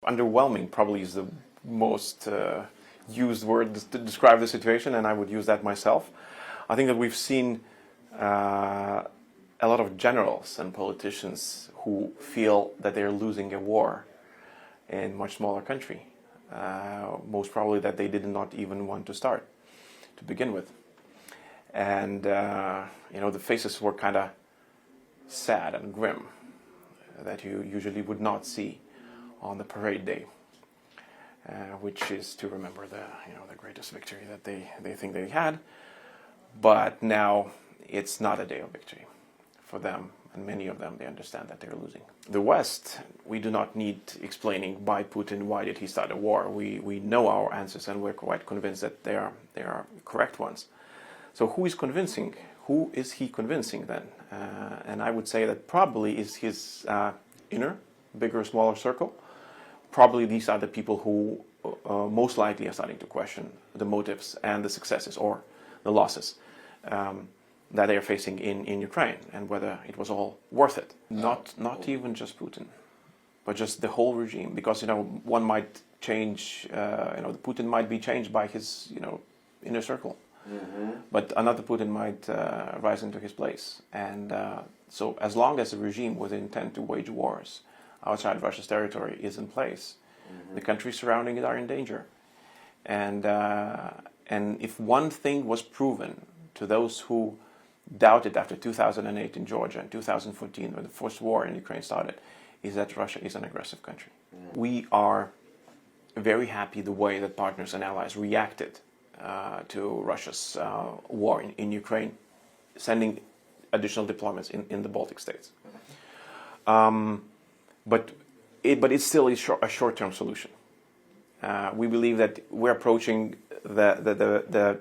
underwhelming probably is the most used word to describe the situation, and I would use that myself. I think that we've seen a lot of generals and politicians who feel that they're losing a war in a much smaller country. Most probably that they did not even want to start to begin with. And, the faces were kind of sad and grim that you usually would not see on the parade day, which is to remember the greatest victory that they think they had. But now it's not a day of victory for them, and many of them, they understand that they're losing. The West, we do not need explaining by Putin why did he start a war. We know our answers, and we're quite convinced that they are correct ones. So who is convincing? Who is he convincing then? And I would say that probably is his inner, bigger, smaller circle. Probably these are the people who most likely are starting to question the motives and the successes or the losses that they are facing in Ukraine, and whether it was all worth it. Not even just Putin, but just the whole regime. Because one might change. Putin might be changed by his inner circle, but another Putin might rise into his place. And so, as long as the regime with intent to wage wars outside Russia's territory is in place, the countries surrounding it are in danger. And if one thing was proven to those who doubted after 2008 in Georgia and 2014 when the first war in Ukraine started, is that Russia is an aggressive country. We are very happy the way that partners and allies reacted to Russia's war in Ukraine, sending additional deployments in the Baltic states. But it's still a short-term solution. We believe that we're approaching the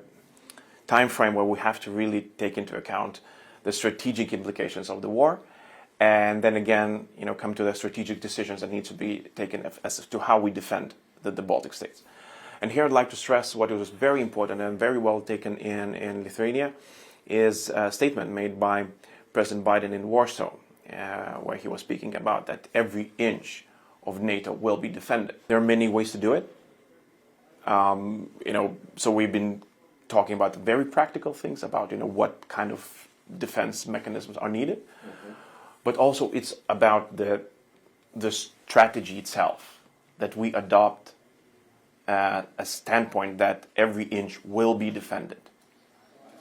time frame where we have to really take into account the strategic implications of the war, and then again, come to the strategic decisions that need to be taken as to how we defend the Baltic states. And here I'd like to stress what was very important and very well taken in Lithuania is a statement made by President Biden in Warsaw, where he was speaking about that every inch of NATO will be defended. There are many ways to do it. So we've been talking about very practical things about what kind of defense mechanisms are needed, but also it's about the strategy itself, that we adopt a standpoint that every inch will be defended.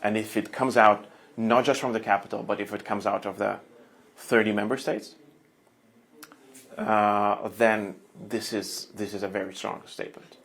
And if it comes out not just from the capital, but if it comes out of the 30 member states, then this is a very strong statement.